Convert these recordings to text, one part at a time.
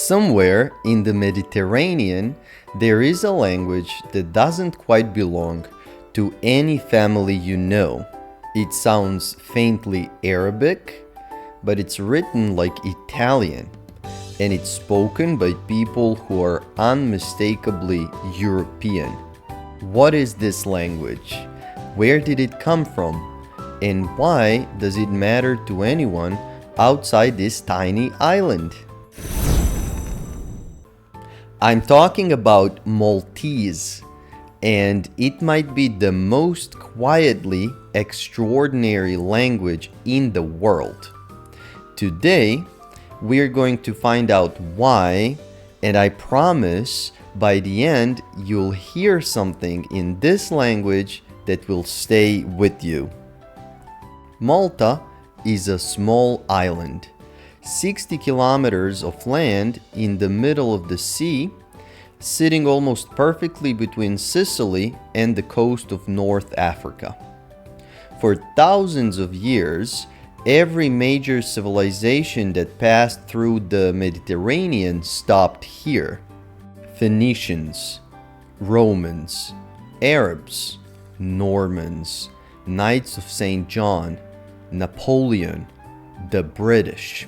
Somewhere in the Mediterranean, there is a language that doesn't quite belong to any family you know. It sounds faintly Arabic, but it's written like Italian, and it's spoken by people who are unmistakably European. What is this language? Where did it come from? And why does it matter to anyone outside this tiny island? I'm talking about Maltese, and it might be the most quietly extraordinary language in the world. Today, we're going to find out why, and I promise by the end you'll hear something in this language that will stay with you. Malta is a small island, 60 kilometers of land in the middle of the sea, sitting almost perfectly between Sicily and the coast of North Africa. For thousands of years, every major civilization that passed through the Mediterranean stopped here. Phoenicians, Romans, Arabs, Normans, Knights of St. John, Napoleon, the British.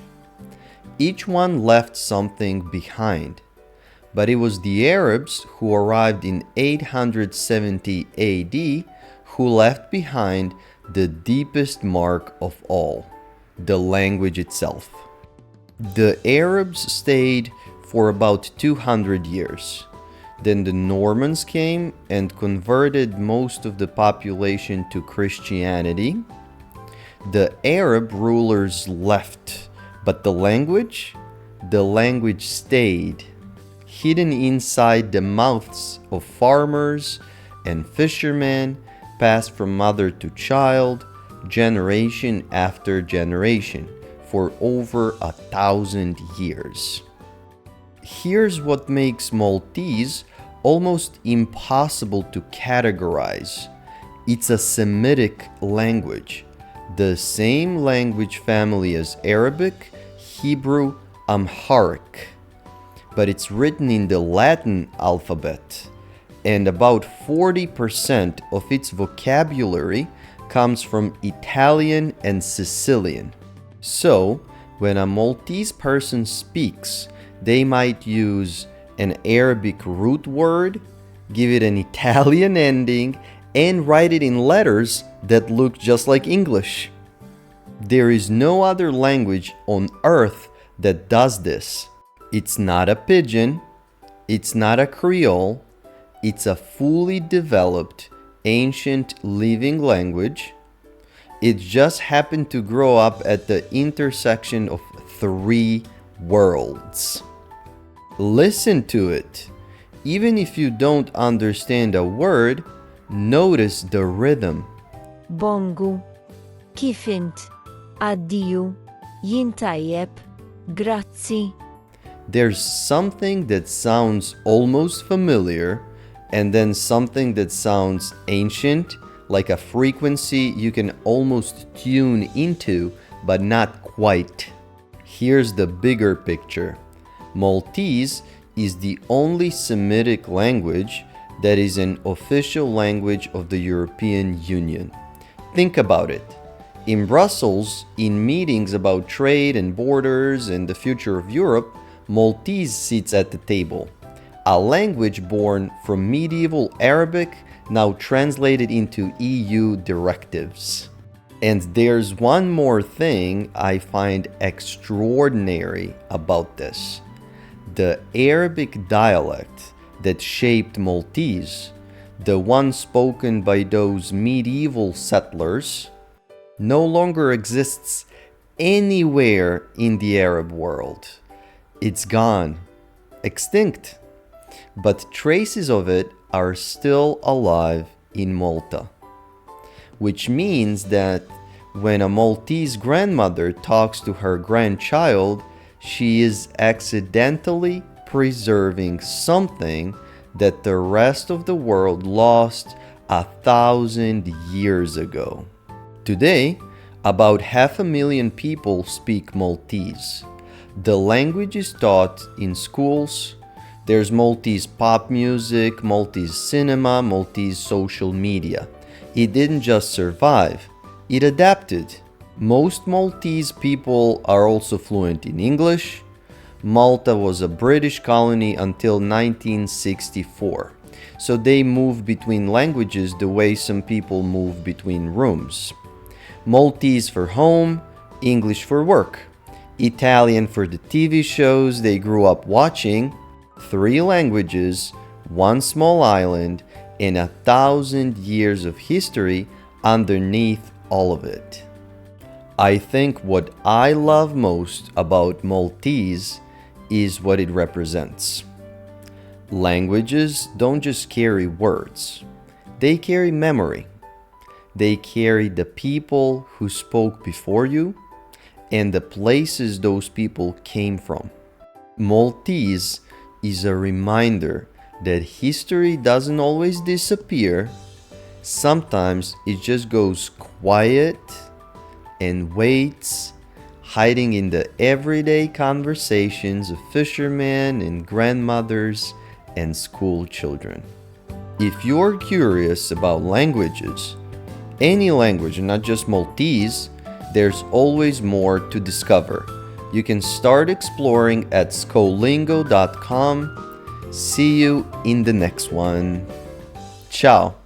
Each one left something behind, but it was the Arabs who arrived in 870 AD who left behind the deepest mark of all, the language itself. The Arabs stayed for about 200 years. Then the Normans came and converted most of the population to Christianity. The Arab rulers left, but the language stayed, hidden inside the mouths of farmers and fishermen, passed from mother to child, generation after generation, for over 1,000 years. Here's what makes Maltese almost impossible to categorize. It's a Semitic language, the same language family as Arabic, Hebrew, Amharic, but it's written in the Latin alphabet, and about 40% of its vocabulary comes from Italian and Sicilian. So, when a Maltese person speaks, they might use an Arabic root word, give it an Italian ending, and write it in letters that look just like English. There is no other language on earth that does this. It's not a pidgin, it's not a Creole, it's a fully developed, ancient living language. It just happened to grow up at the intersection of three worlds. Listen to it. Even if you don't understand a word, notice the rhythm. Bongu, kifint, addiu, jintayep, grazzi. There's something that sounds almost familiar, and then something that sounds ancient, like a frequency you can almost tune into, but not quite. Here's the bigger picture. Maltese is the only Semitic language that is an official language of the European Union. Think about it. In Brussels, in meetings about trade and borders and the future of Europe, Maltese sits at the table. A language born from medieval Arabic, now translated into EU directives. And there's one more thing I find extraordinary about this. The Arabic dialect that shaped Maltese, the one spoken by those medieval settlers, no longer exists anywhere in the Arab world. It's gone, extinct, but traces of it are still alive in Malta, which means that when a Maltese grandmother talks to her grandchild, she is accidentally preserving something that the rest of the world lost 1,000 years ago. Today, about 500,000 people speak Maltese. The language is taught in schools. There's Maltese pop music, Maltese cinema, Maltese social media. It didn't just survive, it adapted. Most Maltese people are also fluent in English. Malta was a British colony until 1964, so they moved between languages the way some people move between rooms. Maltese for home, English for work, Italian for the TV shows they grew up watching, 3 languages, 1 small island, and 1,000 years of history underneath all of it. I think what I love most about Maltese is what it represents. Languages don't just carry words, they carry memory. They carry the people who spoke before you and the places those people came from. Maltese is a reminder that history doesn't always disappear. Sometimes it just goes quiet and waits, hiding in the everyday conversations of fishermen and grandmothers and school children. If you're curious about languages, any language, not just Maltese, there's always more to discover. You can start exploring at scolingo.com. See you in the next one. Ciao.